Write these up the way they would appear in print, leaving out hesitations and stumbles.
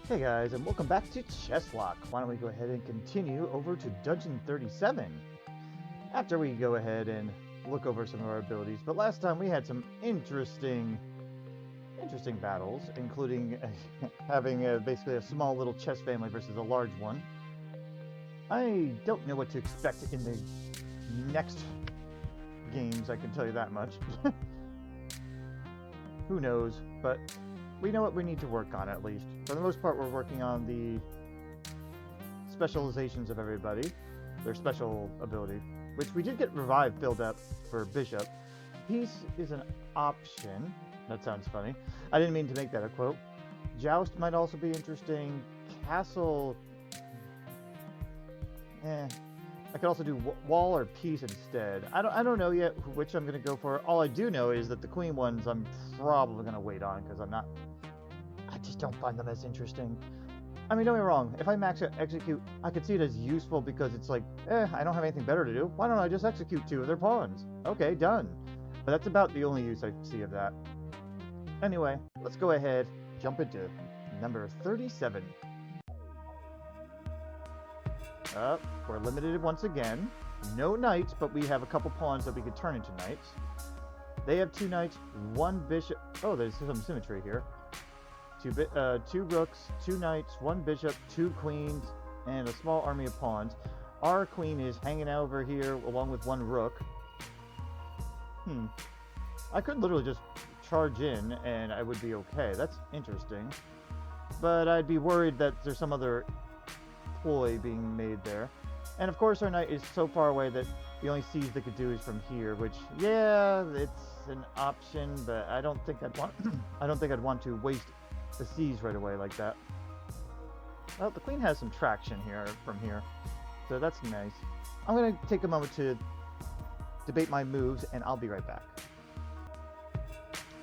Hey guys, and welcome back to Chesslocke. Why don't we go ahead and continue over to Dungeon 37 after we go ahead and look over some of our abilities. But last time we had some interesting battles, including having basically a small little chess family versus a large one. I don't know what to expect in the next games, I can tell you that much. Who knows, but we know what we need to work on, at least. For the most part, we're working on the specializations of everybody, their special ability, which we did get Revive filled up for Bishop. Peace is an option. That sounds funny. I didn't mean to make that a quote. Joust might also be interesting. Castle... I could also do Wall or Peace instead. I don't know yet which I'm going to go for. All I do know is that the Queen ones I'm probably going to wait on, because I just don't find them as interesting. I mean, don't get me wrong, if I max out Execute, I could see it as useful because it's like, I don't have anything better to do. Why don't I just execute 2 of their pawns? Okay, done. But that's about the only use I see of that. Anyway, let's go ahead, jump into number 37. We're limited once again. No knights, but we have a couple pawns that we could turn into knights. They have 2 knights, 1 bishop. Oh, there's some symmetry here. 2 rooks, 2 knights, 1 bishop, 2 queens, and a small army of pawns. Our queen is hanging out over here along with 1 rook. I could literally just charge in and I would be okay. That's interesting. But I'd be worried that there's some other ploy being made there. And of course our knight is so far away that the only siege they could do is from here, which, yeah, it's an option, but I don't think I'd want I'd want to waste the siege right away like that. Well, the queen has some traction here from here, so that's nice. I'm going to take a moment to debate my moves, and I'll be right back.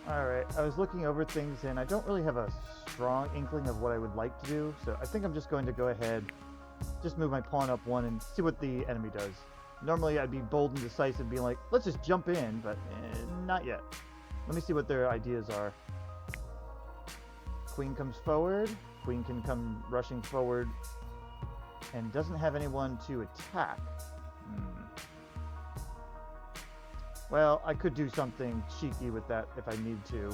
Alright, I was looking over things, and I don't really have a strong inkling of what I would like to do, so I think I'm just going to go ahead, just move my pawn up 1 and see what the enemy does. Normally I'd be bold and decisive, being like, let's just jump in, but not yet. Let me see what their ideas are. Queen comes forward, queen can come rushing forward, and doesn't have anyone to attack. Well, I could do something cheeky with that if I need to.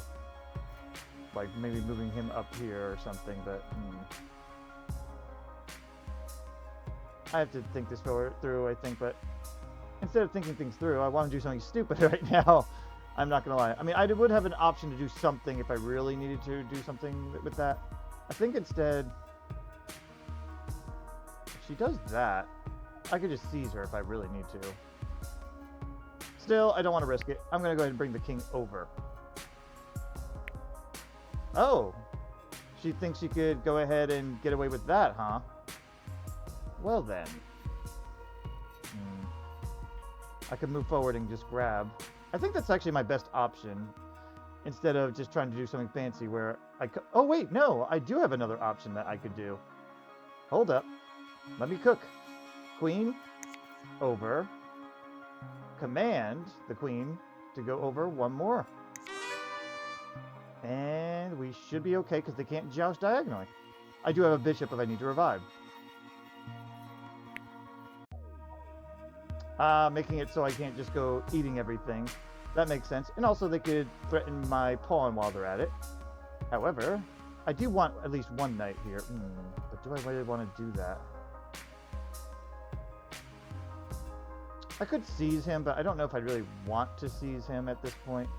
Like maybe moving him up here or something, but... I have to think this through, I think, but... Instead of thinking things through, I want to do something stupid right now. I'm not going to lie. I mean, I would have an option to do something if I really needed to do something with that. I think instead... If she does that, I could just seize her if I really need to. Still, I don't want to risk it. I'm going to go ahead and bring the king over. Oh! She thinks she could go ahead and get away with that, huh? Well then. I could move forward and just grab. I think that's actually my best option. Instead of just trying to do something fancy where I could... Oh wait, no! I do have another option that I could do. Hold up. Let me cook. Queen. Over. Command the queen to go over 1 more. And we should be okay because they can't joust diagonally. I do have a bishop if I need to revive. Making it so I can't just go eating everything. That makes sense. And also they could threaten my pawn while they're at it. However, I do want at least 1 knight here. But do I really want to do that? I could seize him, but I don't know if I really want to seize him at this point.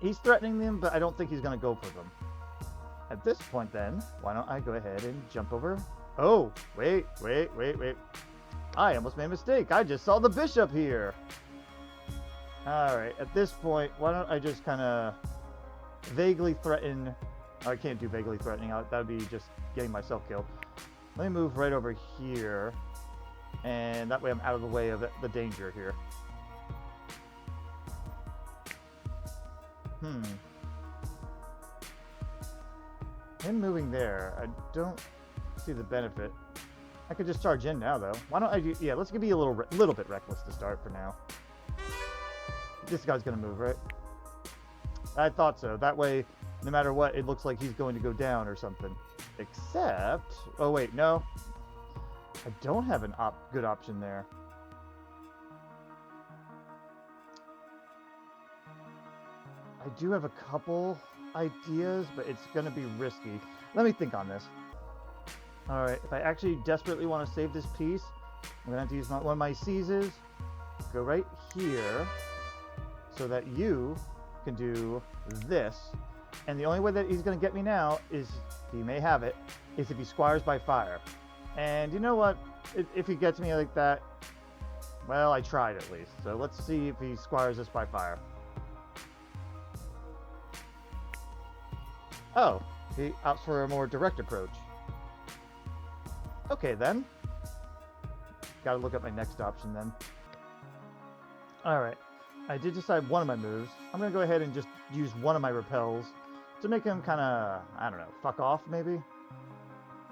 He's threatening them, but I don't think he's going to go for them. At this point then, why don't I go ahead and jump over? Oh, wait. I almost made a mistake. I just saw the bishop here. Alright, at this point, why don't I just kind of vaguely threaten... Oh, I can't do vaguely threatening. That would be just getting myself killed. Let me move right over here. And that way I'm out of the way of the danger here. Him moving there, I don't see the benefit. I could just charge in now, though. Why don't I do... Yeah, let's be a little bit reckless to start for now. This guy's gonna move, right? I thought so. That way, no matter what, it looks like he's going to go down or something. Except... Oh, wait, no. I don't have an good option there. I do have a couple ideas, but it's going to be risky. Let me think on this. Alright, if I actually desperately want to save this piece, I'm going to have to use one of my seizes. Go right here, so that you can do this. And the only way that he's going to get me now is, he may have it, is if he squires by fire. And you know what? If he gets me like that, well, I tried at least. So let's see if he squires us by fire. Oh, he opts for a more direct approach. Okay, then. Gotta look at my next option, then. Alright, I did decide one of my moves. I'm gonna go ahead and just use one of my repels to make him kind of, I don't know, fuck off, maybe?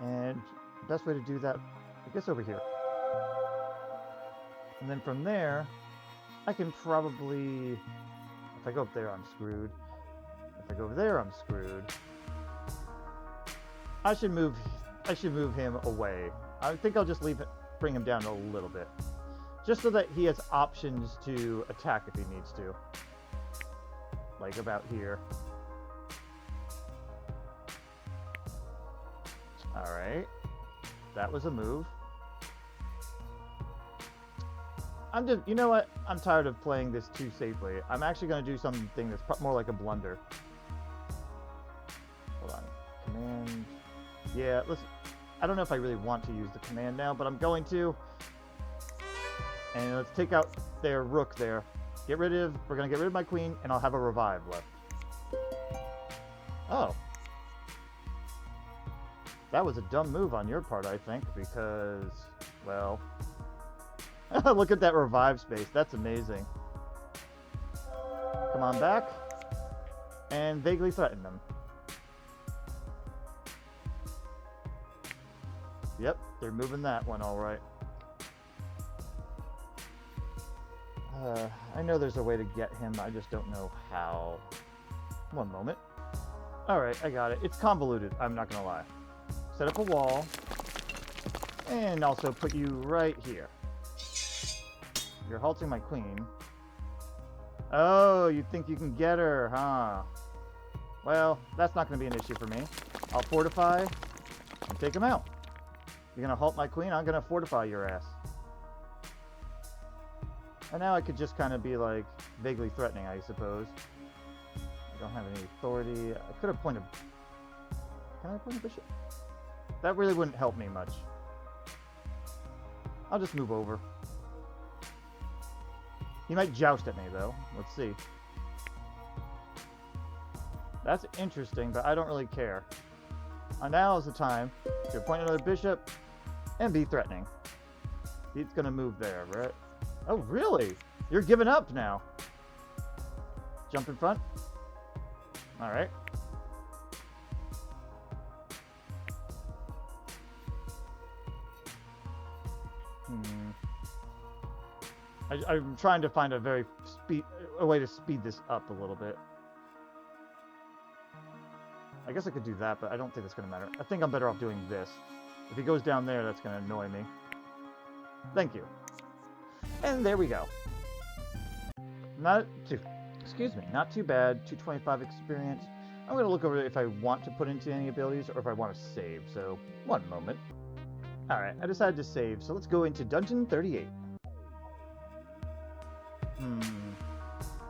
And the best way to do that, I guess over here. And then from there, I can probably... If I go up there, I'm screwed. If I go over there, I'm screwed. I should move him away. I think I'll just bring him down a little bit. Just so that he has options to attack if he needs to. Like about here. Alright. That was a move. You know what? I'm tired of playing this too safely. I'm actually going to do something that's more like a blunder. Hold on. Command. Yeah, listen. I don't know if I really want to use the command now, but I'm going to. And let's take out their rook there. We're going to get rid of my queen, and I'll have a revive left. Oh. That was a dumb move on your part, I think, because, well... Look at that revive space. That's amazing. Come on back. And vaguely threaten them. Yep, they're moving that one all right. I know there's a way to get him. I just don't know how. One moment. Alright, I got it. It's convoluted. I'm not going to lie. Set up a wall. And also put you right here. You're halting my queen. Oh, you think you can get her, huh? Well, that's not going to be an issue for me. I'll fortify and take him out. You're going to halt my queen? I'm going to fortify your ass. And now I could just kind of be, like, vaguely threatening, I suppose. I don't have any authority. I could have pointed... Can I point a bishop? That really wouldn't help me much. I'll just move over. He might joust at me, though. Let's see. That's interesting, but I don't really care. Now is the time to appoint another bishop and be threatening. He's going to move there, right? Oh, really? You're giving up now. Jump in front. All right. I'm trying to find a way to speed this up a little bit. I guess I could do that, but I don't think that's going to matter. I think I'm better off doing this. If he goes down there, that's going to annoy me. Thank you. And there we go. Not too bad. 225 experience. I'm going to look over if I want to put into any abilities or if I want to save. So, one moment. Alright, I decided to save. So let's go into Dungeon 38.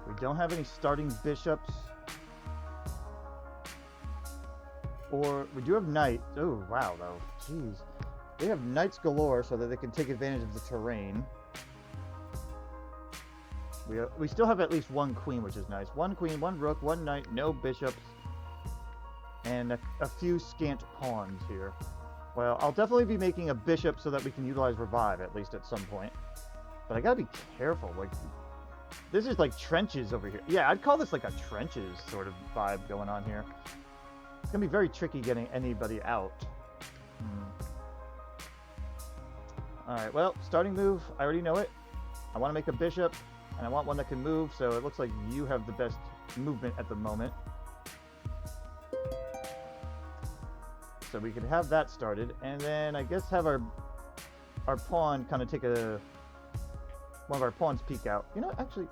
We don't have any starting bishops. Or, we do have knights. Oh, wow, though. Jeez. They have knights galore so that they can take advantage of the terrain. We still have at least one queen, which is nice. One queen, one rook, one knight, no bishops. And a few scant pawns here. Well, I'll definitely be making a bishop so that we can utilize revive, at least at some point. But I gotta be careful, like... This is like trenches over here. Yeah, I'd call this like a trenches sort of vibe going on here. It's gonna be very tricky getting anybody out. Alright, well, starting move, I already know it. I want to make a bishop, and I want one that can move, so it looks like you have the best movement at the moment. so we could have that started, and then I guess have our pawn kind of take one of our pawns peek out. You know, actually,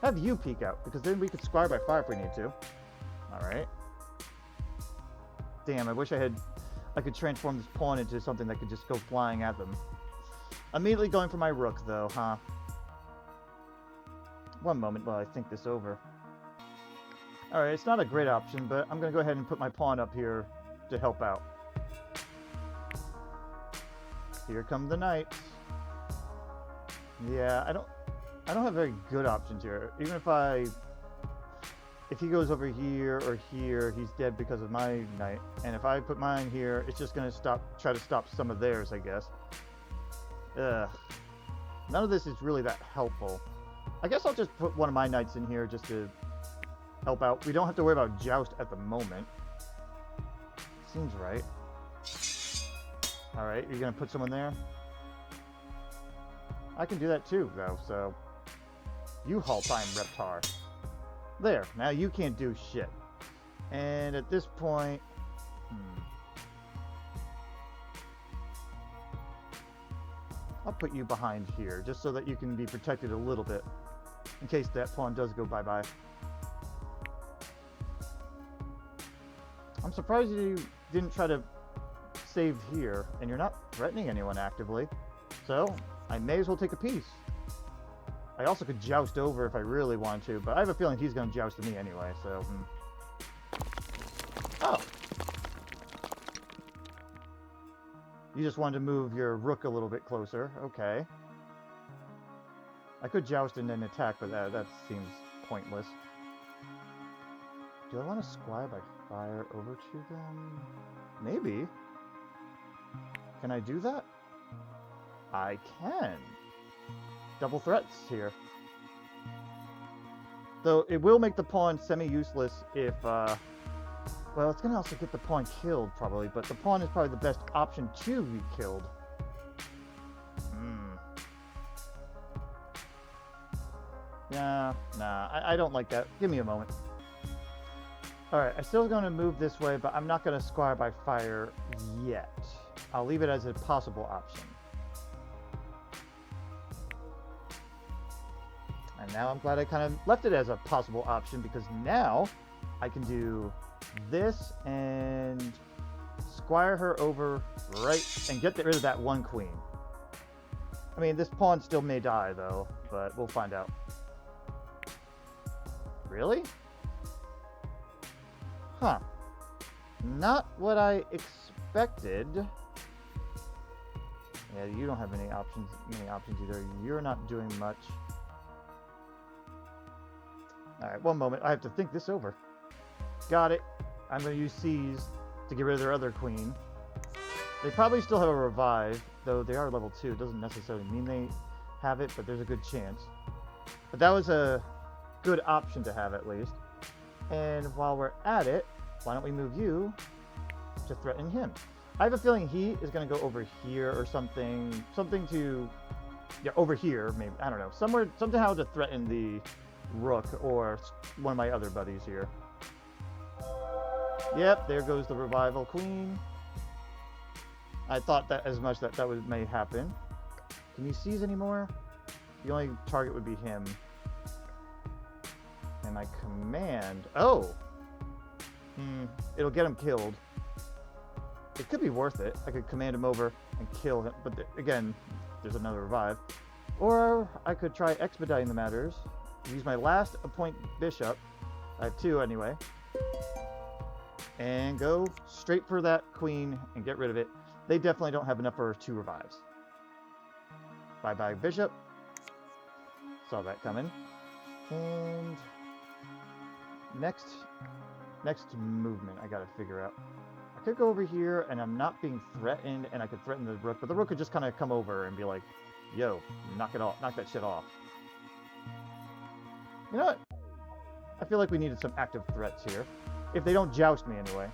have you peek out, because then we could squire by fire if we need to. Alright. Damn, I wish I could transform this pawn into something that could just go flying at them. Immediately going for my rook, though, huh? One moment while I think this over. Alright, it's not a great option, but I'm going to go ahead and put my pawn up here to help out. Here come the knights. Yeah, I don't have very good options here. Even if he goes over here or here, he's dead because of my knight. And if I put mine here, it's just going to try to stop some of theirs, I guess. Ugh. None of this is really that helpful. I guess I'll just put one of my knights in here just to help out. We don't have to worry about Joust at the moment. Seems right. Alright, you're going to put someone there? I can do that too, though, so... You halt time, Reptar. There, now you can't do shit. And at this point... I'll put you behind here, just so that you can be protected a little bit. In case that pawn does go bye-bye. I'm surprised you didn't try to save here, and you're not threatening anyone actively. So, I may as well take a piece. I also could joust over if I really want to, but I have a feeling he's going to joust to me anyway, so... Oh! You just wanted to move your rook a little bit closer. Okay. I could joust and then attack, but that seems pointless. Do I want to squire by fire over to them? Maybe. Can I do that? I can. Double threats here. Though it will make the pawn semi-useless if, well, it's going to also get the pawn killed, probably, but the pawn is probably the best option to be killed. Yeah, nah, I don't like that. Give me a moment. Alright, I'm still going to move this way, but I'm not going to squire by fire yet. I'll leave it as a possible option. And now I'm glad I kind of left it as a possible option, because now I can do this and squire her over right and get rid of that one queen. I mean, this pawn still may die, though, but we'll find out. Really? Huh. Not what I expected. Yeah, you don't have many options either. You're not doing much. Alright, one moment. I have to think this over. Got it. I'm going to use C's to get rid of their other queen. They probably still have a revive, though they are level 2. It doesn't necessarily mean they have it, but there's a good chance. But that was a good option to have, at least. And while we're at it, why don't we move you to threaten him? I have a feeling he is going to go over here or something. Something to... Yeah, over here, maybe. I don't know. Somewhere, somehow to threaten the rook or one of my other buddies here. Yep, there goes the revival queen. I thought that as much that may happen. Can you seize anymore? The only target would be him. And my command... Oh! It'll get him killed. It could be worth it. I could command him over and kill him. But again, there's another revive. Or I could try expediting the matters. Use my last appoint bishop. I have 2 anyway. And go straight for that queen and get rid of it. They definitely don't have enough for 2 revives. Bye-bye, bishop. Saw that coming. And next movement I gotta figure out. I could go over here and I'm not being threatened, and I could threaten the rook, but the rook could just kind of come over and be like, yo, knock that shit off. You know what? I feel like we needed some active threats here. If they don't joust me anyway.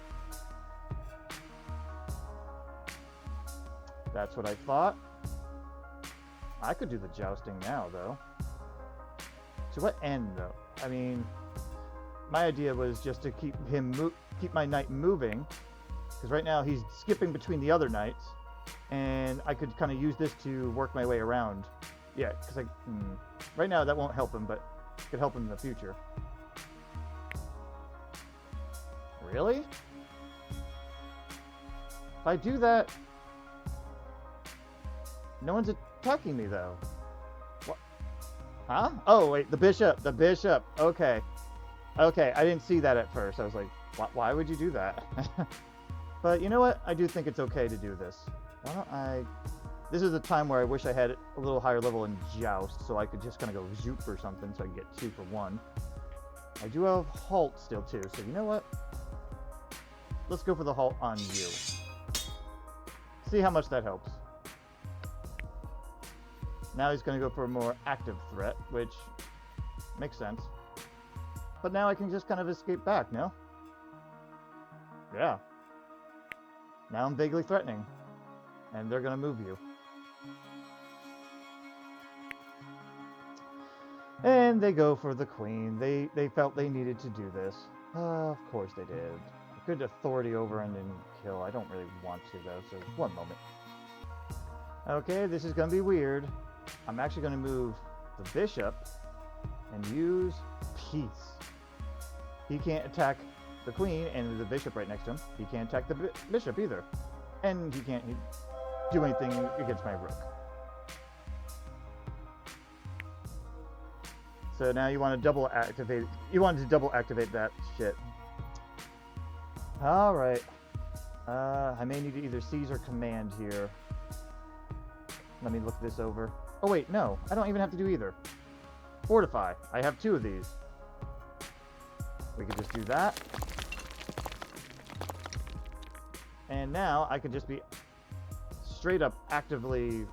That's what I thought. I could do the jousting now, though. To what end, though? I mean, my idea was just to keep my knight moving, Because right now he's skipping between the other knights, and I could kind of use this to work my way around. Yeah, because right now that won't help him, but it could help him in the future. Really? If I do that, no one's attacking me though. What? Huh? Oh wait, the bishop. Okay. Okay, I didn't see that at first. I was like, why would you do that? But you know what? I do think it's okay to do this. Why don't I... This is a time where I wish I had a little higher level in Joust, so I could just kind of go zoop or something, so I can get 2 for 1. I do have halt still too, so you know what? Let's go for the halt on you. See how much that helps. Now he's going to go for a more active threat, which makes sense. But now I can just kind of escape back, no? Yeah. Now I'm vaguely threatening. And they're going to move you. And they go for the queen. They felt they needed to do this. Of course they did. I could authority over and then kill. I don't really want to, though, so one moment. Okay, this is going to be weird. I'm actually going to move the bishop and use peace. He can't attack the queen and the bishop right next to him. He can't attack the bishop either. And he can't do anything against my rook. So now you want to double activate. You want to double activate that shit. All right. I may need to either seize or command here. Let me look this over. Oh wait, no. I don't even have to do either. Fortify. I have 2 of these. We could just do that. And now I could just be straight up actively...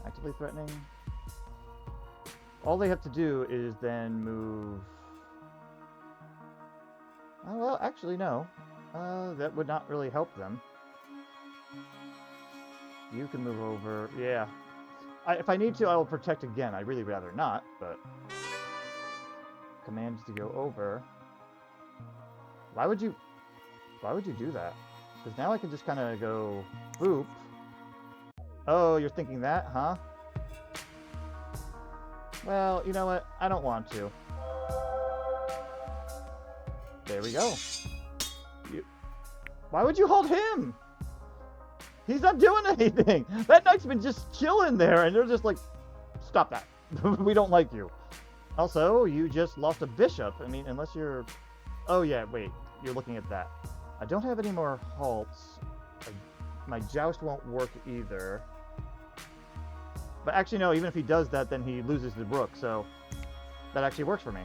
actively threatening? All they have to do is then move... Oh, well, actually, no. That would not really help them. You can move over. Yeah. If I need to, I will protect again. I'd really rather not, but... Commands to go over. Why would you do that? Because now I can just kind of go boop. Oh, you're thinking that, huh? Well, you know what? I don't want to. There we go. Why would you hold him? He's not doing anything. That knight's been just chilling there, and they're just like, stop that. We don't like you. Also, you just lost a bishop. I mean, unless you're... Oh, yeah, wait. You're looking at that. I don't have any more halts. My joust won't work either. But actually, no, even if he does that, then he loses the rook, so that actually works for me.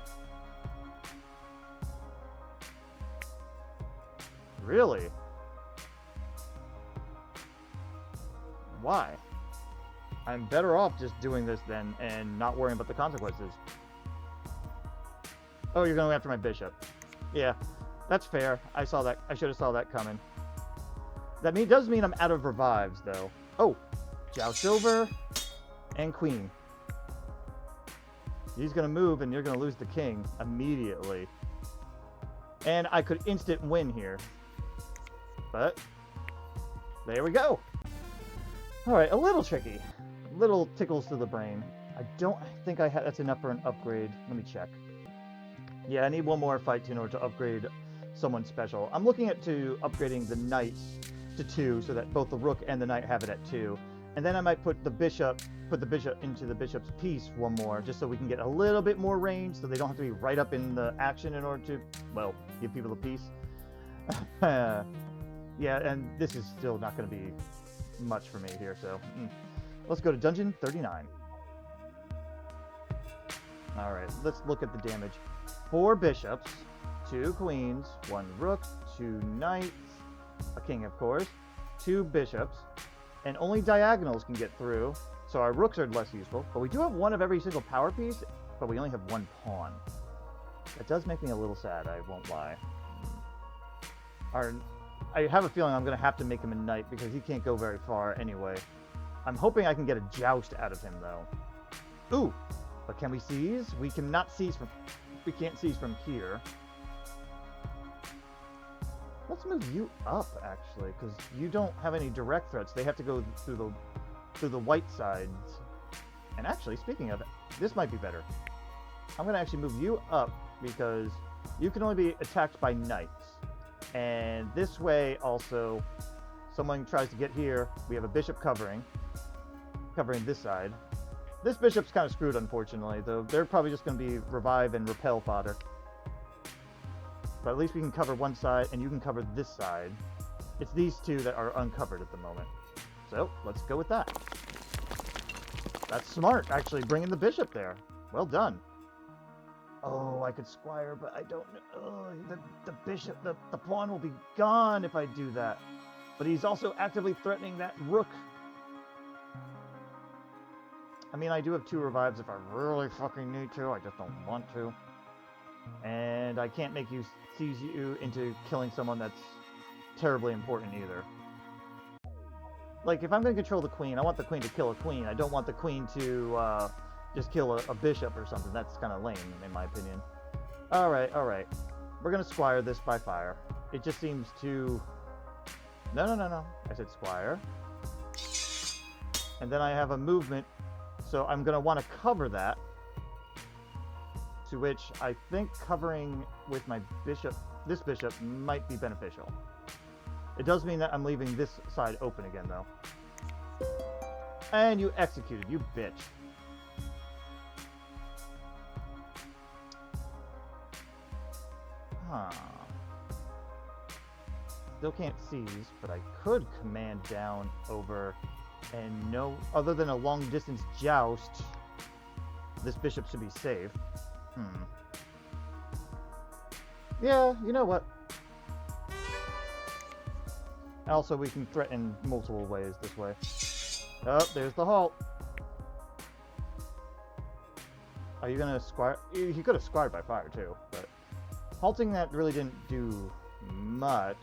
Really? Why? I'm better off just doing this then and not worrying about the consequences. Oh, you're going after my bishop. Yeah, that's fair. I saw that. I should have saw that coming. That does mean I'm out of revives, though. Oh, joust over and queen. He's going to move, and you're going to lose the king immediately. And I could instant win here. But there we go. All right, a little tricky. Little tickles to the brain. I don't think that's enough for an upgrade. Let me check. Yeah, I need one more fight in order to upgrade someone special. I'm looking at upgrading the knights to 2 so that both the rook and the knight have it at 2. And then I might put the bishop into the bishop's piece one more, just so we can get a little bit more range, so they don't have to be right up in the action in order to, well, give people a piece. Yeah, and this is still not going to be much for me here, so let's go to dungeon 39. All right, let's look at the damage. 4 bishops, 2 queens, 1 rook, 2 knights, a king, of course, 2 bishops, and only diagonals can get through, so our rooks are less useful. But we do have 1 of every single power piece, but we only have 1 pawn. That does make me a little sad, I won't lie. I have a feeling I'm going to have to make him a knight because he can't go very far anyway. I'm hoping I can get a joust out of him, though. Ooh! But can we seize? We cannot seize from... We can't seize from here. let's move you up, actually, because you don't have any direct threats. They have to go through the white sides. And actually, speaking of it, this might be better. I'm going to actually move you up because you can only be attacked by knights. And this way, also, someone tries to get here. We have a bishop covering this side. This bishop's kind of screwed, unfortunately, though. They're probably just going to be revive and repel fodder. But at least we can cover one side, and you can cover this side. It's these two that are uncovered at the moment. So, let's go with that. That's smart, actually, bringing the bishop there. Well done. Oh, I could squire, but I don't know. Oh, the bishop, the pawn will be gone if I do that. But he's also actively threatening that rook. I mean, I do have 2 revives if I really fucking need to. I just don't want to. And I can't make you seize you into killing someone that's terribly important either. Like, if I'm going to control the queen, I want the queen to kill a queen. I don't want the queen to just kill a bishop or something. That's kind of lame, in my opinion. Alright. We're going to squire this by fire. It just seems to... No. I said squire. And then I have a movement, so I'm going to want to cover that. To which I think covering with my bishop, this bishop, might be beneficial. It does mean that I'm leaving this side open again, though. And you executed, you bitch. Huh. Still can't seize, but I could command down over, and no, other than a long distance joust, this bishop should be safe. Yeah, you know what? Also, we can threaten multiple ways this way. Oh, there's the halt. Are you gonna squire? He could have squired by fire too, but halting that really didn't do much.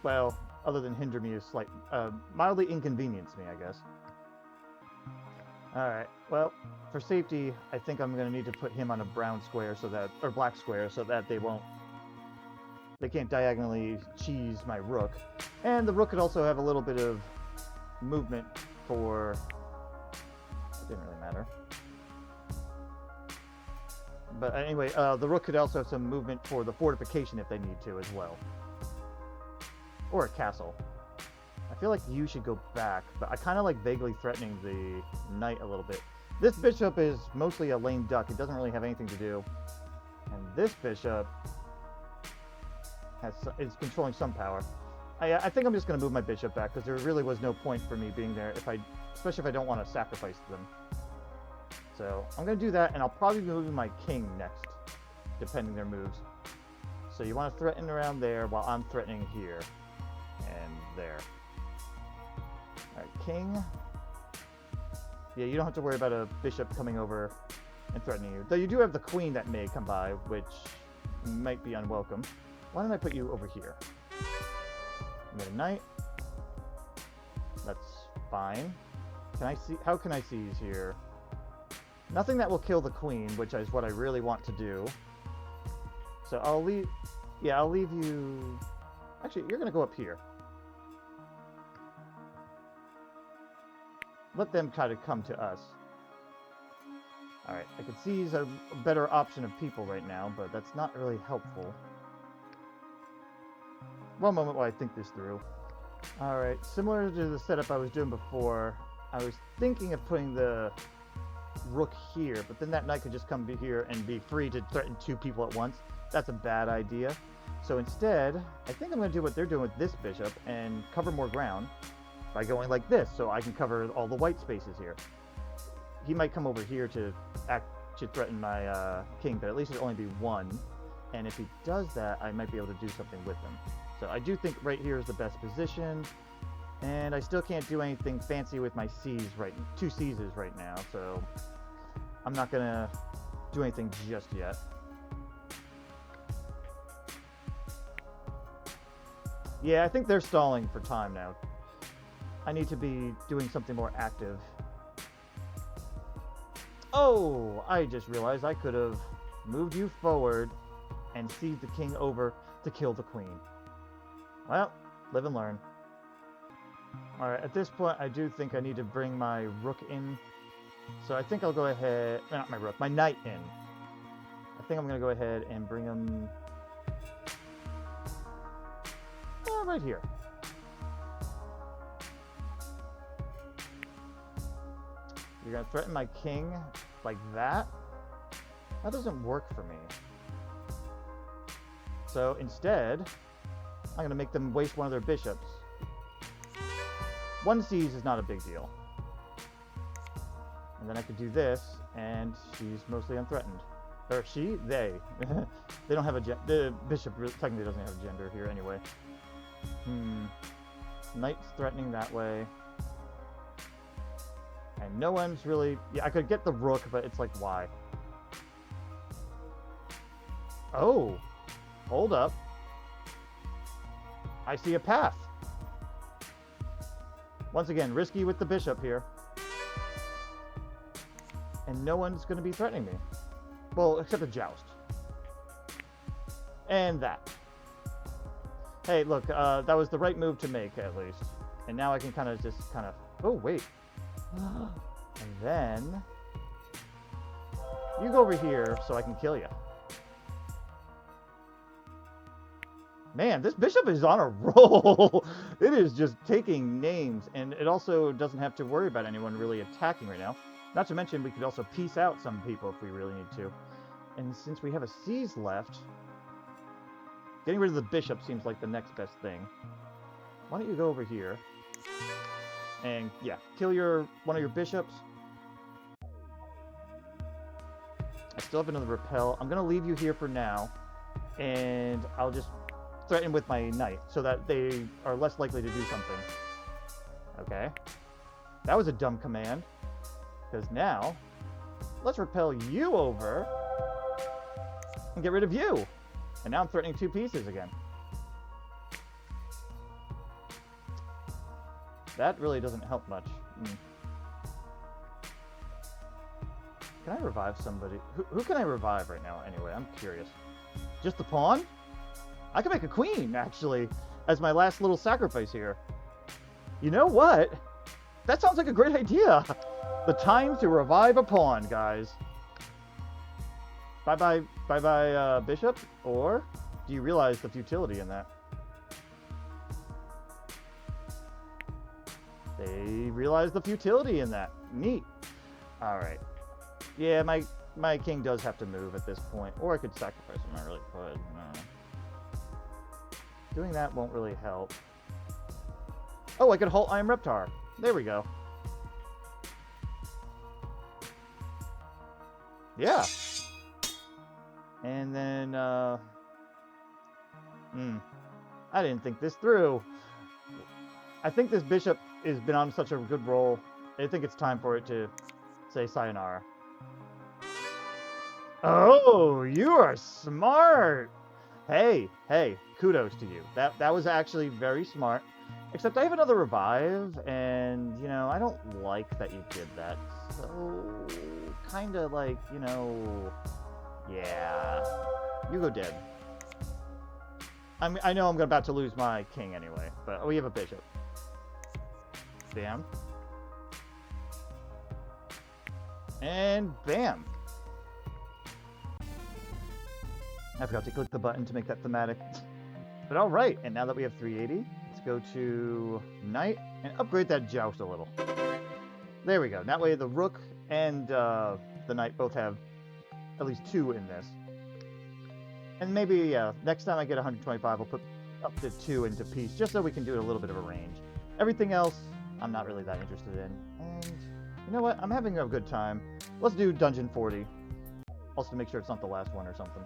Well, other than hinder me a slight, mildly inconvenience me, I guess. Alright, well, for safety, I think I'm going to need to put him on a brown square so that, or black square, so that they can't diagonally cheese my rook. And the rook could also have a little bit of movement for, it didn't really matter. But anyway, the rook could also have some movement for the fortification if they need to as well. Or a castle. I feel like you should go back, but I kind of like vaguely threatening the knight a little bit. This bishop is mostly a lame duck. It doesn't really have anything to do. And this bishop is controlling some power. I think I'm just going to move my bishop back, because there really was no point for me being there, especially if I don't want to sacrifice them. So I'm going to do that, and I'll probably be moving my king next, depending their moves. So you want to threaten around there while I'm threatening here and there. Alright, king. Yeah, you don't have to worry about a bishop coming over and threatening you. Though you do have the queen that may come by, which might be unwelcome. Why don't I put you over here? You got a knight. That's fine. Can I see? How can I seize here? Nothing that will kill the queen, which is what I really want to do. So I'll leave... Yeah, I'll leave you... Actually, you're going to go up here. Let them try to come to us. Alright, I could seize a better option of people right now, but that's not really helpful. One moment while I think this through. Alright, similar to the setup I was doing before, I was thinking of putting the rook here, but then that knight could just come here and be free to threaten 2 people at once. That's a bad idea. So instead, I think I'm going to do what they're doing with this bishop and cover more ground by going like this, so I can cover all the white spaces here. He might come over here to threaten my king, but at least it'll only be 1. And if he does that, I might be able to do something with him. So I do think right here is the best position. And I still can't do anything fancy with my C's 2 C's right now, so I'm not going to do anything just yet. Yeah, I think they're stalling for time now. I need to be doing something more active. Oh, I just realized I could have moved you forward and seize the king over to kill the queen. Well, live and learn. Alright, at this point, I do think I need to bring my rook in. So I think I'll go ahead... Not my rook, my knight in. I think I'm going to go ahead and bring him... right here. You're going to threaten my king like that? That doesn't work for me. So instead, I'm going to make them waste one of their bishops. One siege is not a big deal. And then I could do this, and she's mostly unthreatened. Or she? They. They don't have a gender. The bishop technically doesn't have a gender here anyway. Knight's threatening that way. And no one's really... Yeah, I could get the rook, but it's like, why? Oh! Hold up. I see a path. Once again, risky with the bishop here. And no one's going to be threatening me. Well, except the joust. And that. Hey, look, that was the right move to make, at least. And now I can kind of just Oh, wait. And then... You go over here so I can kill you. Man, this bishop is on a roll. It is just taking names. And it also doesn't have to worry about anyone really attacking right now. Not to mention, we could also peace out some people if we really need to. And since we have a siege left, getting rid of the bishop seems like the next best thing. Why don't you go over here? And, yeah, kill one of your bishops. I still have another repel. I'm going to leave you here for now. And I'll just threaten with my knight so that they are less likely to do something. Okay. That was a dumb command. Because now, let's repel you over and get rid of you. And now I'm threatening two pieces again. That really doesn't help much. Can I revive somebody? Who can I revive right now anyway? I'm curious. Just the pawn? I can make a queen, actually, as my last little sacrifice here. You know what? That sounds like a great idea. The time to revive a pawn, guys. Bye-bye, bishop? Or do you realize the futility in that? They realize the futility in that. Neat. Alright. Yeah, my king does have to move at this point. Or I could sacrifice him. I really could. No. Doing that won't really help. Oh, I could halt Iron Reptar. There we go. Yeah. And then, I didn't think this through. I think this bishop has been on such a good roll. I think it's time for it to say sayonara. Oh, you are smart. Hey, kudos to you. That was actually very smart. Except I have another revive, and, you know, I don't like that you did that. So, kind of like, you know, yeah, you go dead. I know I'm about to lose my king anyway, but we have a bishop. Bam. And bam. I forgot to click the button to make that thematic. But alright, and now that we have 380, let's go to Knight and upgrade that Joust a little. There we go. That way the Rook and the Knight both have at least 2 in this. And maybe, next time I get 125, I'll put up to 2 into peace, just so we can do a little bit of a range. Everything else, I'm not really that interested in. And you know what? I'm having a good time. Let's do Dungeon 40. Also to make sure it's not the last one or something.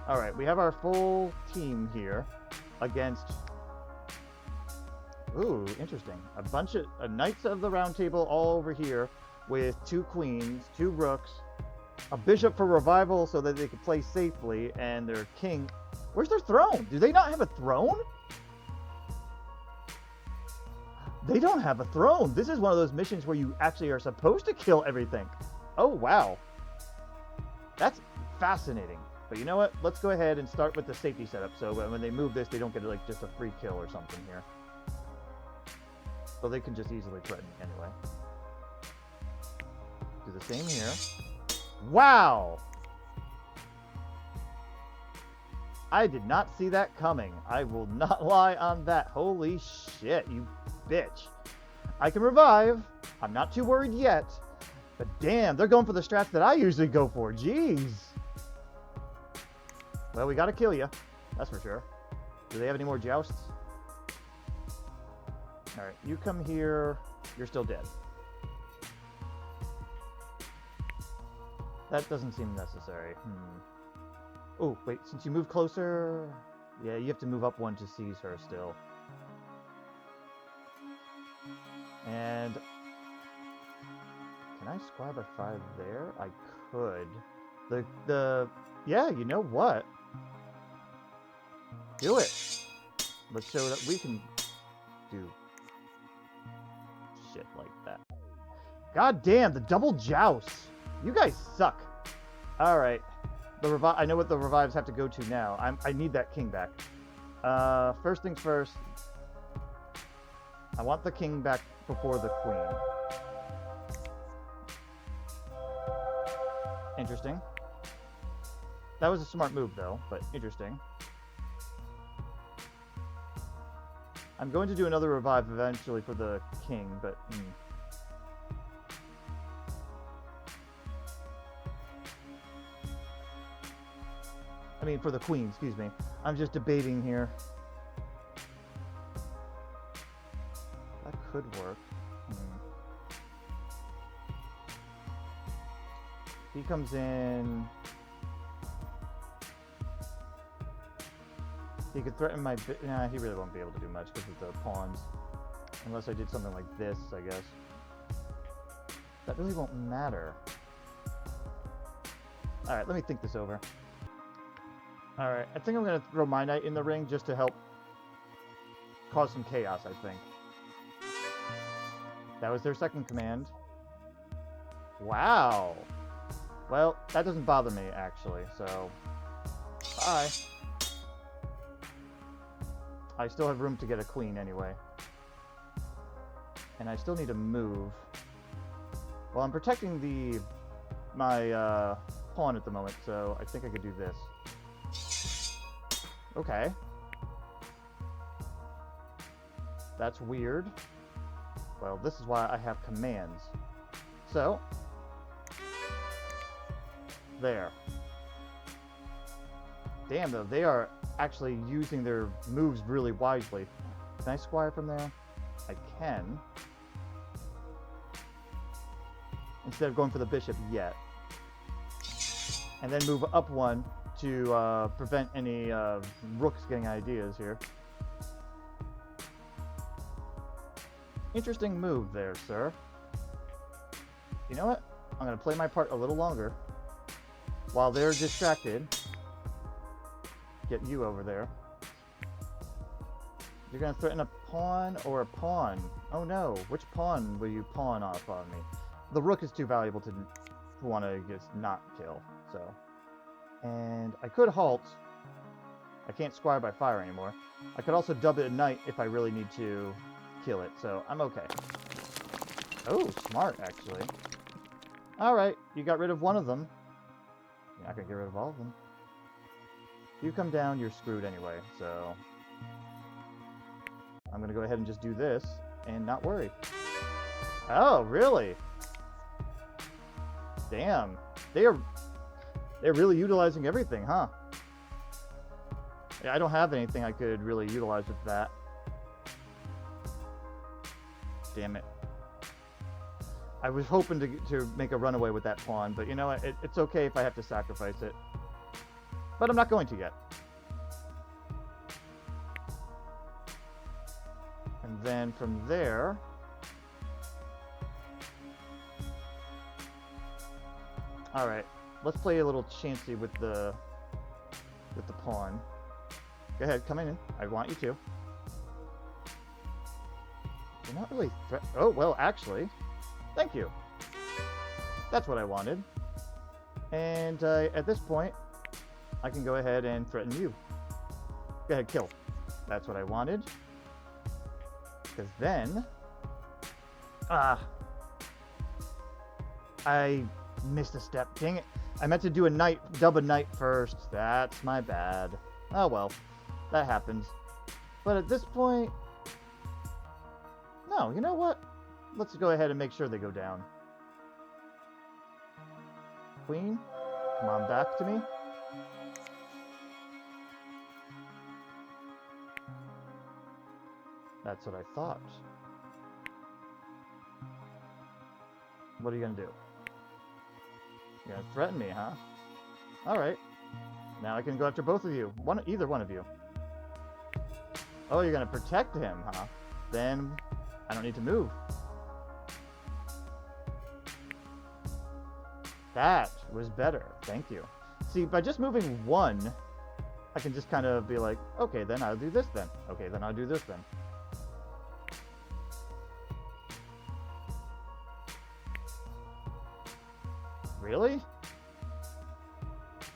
Alright, we have our full team here against... Ooh, interesting. A bunch of Knights of the Round Table all over here with 2 queens, 2 rooks, a bishop for revival so that they can play safely, and their king... Where's their throne? Do they not have a throne? They don't have a throne. This is one of those missions where you actually are supposed to kill everything. Oh, wow. That's fascinating. But you know what? Let's go ahead and start with the safety setup, so when they move this, they don't get like just a free kill or something here. So they can just easily threaten me anyway. Do the same here. Wow! I did not see that coming. I will not lie on that. Holy shit, you bitch. I can revive. I'm not too worried yet. But damn, they're going for the strats that I usually go for. Jeez. Well, we gotta kill you. That's for sure. Do they have any more jousts? Alright, you come here. You're still dead. That doesn't seem necessary. Oh, wait, since you move closer... Yeah, you have to move up one to seize her still. And... Can I squire by 5 there? I could. Yeah, you know what? Do it! Let's show that we can do shit like that. God damn, the double jousts! You guys suck. Alright. I know what the revives have to go to now. I need that king back. First things first. I want the king back before the queen. Interesting. That was a smart move, though, but interesting. I'm going to do another revive eventually for the king, but... I mean, for the queen, excuse me. I'm just debating here. That could work. He comes in... He could threaten my... Nah, he really won't be able to do much because of the pawns. Unless I did something like this, I guess. That really won't matter. Alright, let me think this over. Alright, I think I'm going to throw my knight in the ring just to help cause some chaos, I think. That was their second command. Wow! Well, that doesn't bother me, actually, so... Bye! I still have room to get a queen anyway. And I still need to move. Well, I'm protecting my pawn at the moment, so I think I could do this. Okay. That's weird. Well, this is why I have commands. So. There. Damn, though, they are actually using their moves really wisely. Can I squire from there? I can. Instead of going for the bishop yet. And then move up one to prevent any rooks getting ideas here. Interesting move there, sir. You know what? I'm going to play my part a little longer. While they're distracted. Get you over there. You're going to threaten a pawn or a pawn? Oh no, which pawn will you pawn off on me? The rook is too valuable to want to just not kill, so... And I could halt. I can't squire by fire anymore. I could also dub it a knight if I really need to kill it, so I'm okay. Oh, smart, actually. Alright, you got rid of one of them. You're not going to get rid of all of them. If you come down, you're screwed anyway, so... I'm going to go ahead and just do this, and not worry. Oh, really? Damn. They're really utilizing everything, huh? Yeah, I don't have anything I could really utilize with that. Damn it. I was hoping to make a runaway with that pawn, but you know what? It's okay if I have to sacrifice it. But I'm not going to yet. And then from there... Alright, let's play a little chancy with the pawn. Go ahead, come in. I want you to. You're not really oh, well, actually. Thank you. That's what I wanted. And at this point, I can go ahead and threaten you. Go ahead, kill. That's what I wanted. Because then... I missed a step. Dang it. I meant to do a knight, dub a knight first. That's my bad. Oh well. That happens. But at this point... No, you know what? Let's go ahead and make sure they go down. Queen, come on back to me. That's what I thought. What are you gonna do? You're gonna threaten me, huh? Alright. Now I can go after both of you. Either one of you. Oh, you're gonna protect him, huh? Then I don't need to move. That was better. Thank you. See, by just moving one, I can just kind of be like, okay, then I'll do this then. Okay, then I'll do this then. Really?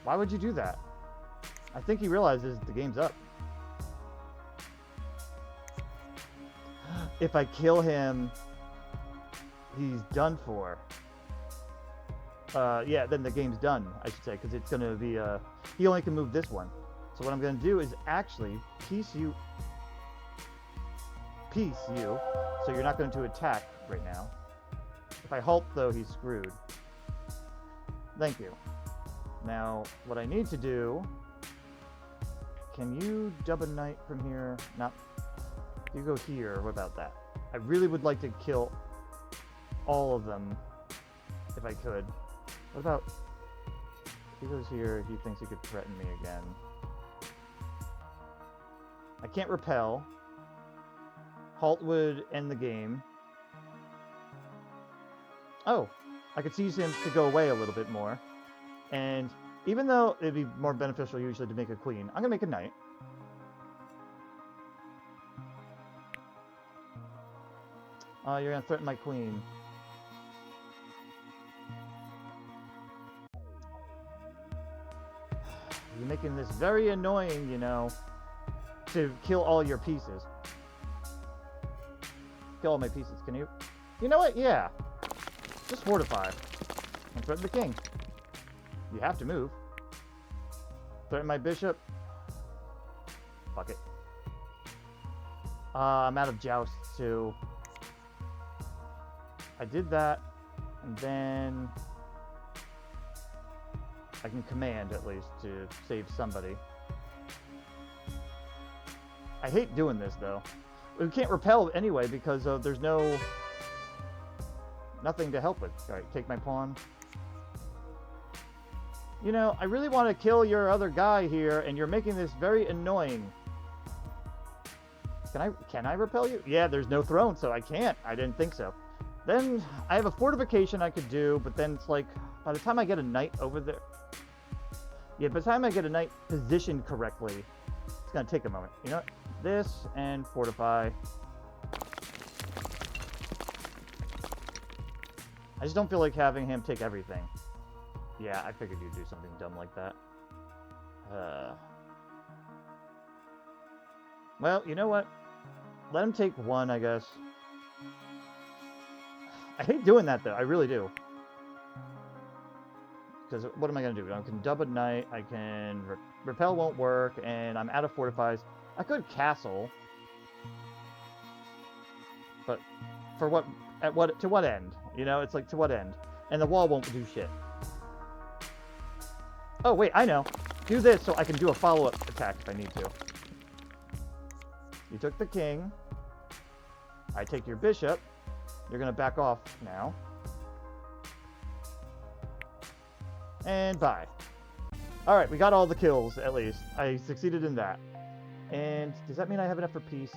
Why would you do that? I think he realizes the game's up. If I kill him, he's done for. Yeah, then the game's done, I should say, because it's going to be, he only can move this one. So what I'm going to do is actually piece you, so you're not going to attack right now. If I halt, though, he's screwed. Thank you. Now, what I need to do, can you dub a knight from here? Not, you go here, what about that? I really would like to kill all of them, if I could. What about, if he goes here, he thinks he could threaten me again. I can't repel. Halt would end the game. Oh, I could seize him to go away a little bit more. And even though it'd be more beneficial usually to make a queen, I'm gonna make a knight. Oh, you're gonna threaten my queen. You're making this very annoying, you know, to kill all your pieces. Kill all my pieces, can you? You know what? Yeah. Just fortify. And threaten the king. You have to move. Threaten my bishop. Fuck it. I'm out of joust too. I did that, and then I can command at least to save somebody. I hate doing this though. We can't repel anyway because there's nothing to help with. Alright, take my pawn. You know, I really want to kill your other guy here, and you're making this very annoying. Can I repel you? Yeah, there's no throne, so I can't. I didn't think so. Then I have a fortification I could do, but then it's like, by the time I get a knight over there... Yeah, by the time I get a knight positioned correctly, it's going to take a moment. You know what? This and fortify. I just don't feel like having him take everything. Yeah, I figured you'd do something dumb like that. Well, you know what? Let him take one, I guess. I hate doing that, though. I really do. Because what am I going to do? I can dub a knight, I can... repel won't work, and I'm out of fortifies. I could castle. But for what... to what end? You know, it's like, to what end? And the wall won't do shit. Oh, wait, I know. Do this so I can do a follow-up attack if I need to. You took the king. I take your bishop. You're going to back off now. And bye. Alright, we got all the kills, at least. I succeeded in that. And does that mean I have enough for peace?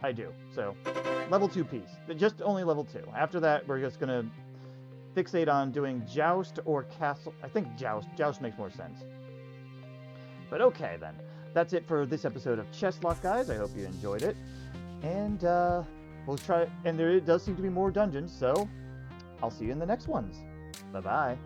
I do. So, level 2 peace. Just only level 2. After that, we're just going to fixate on doing joust or castle. I think joust. Joust makes more sense. But okay, then. That's it for this episode of Chesslocke, guys. I hope you enjoyed it. And, we'll try... And there does seem to be more dungeons, so... I'll see you in the next ones. Bye-bye.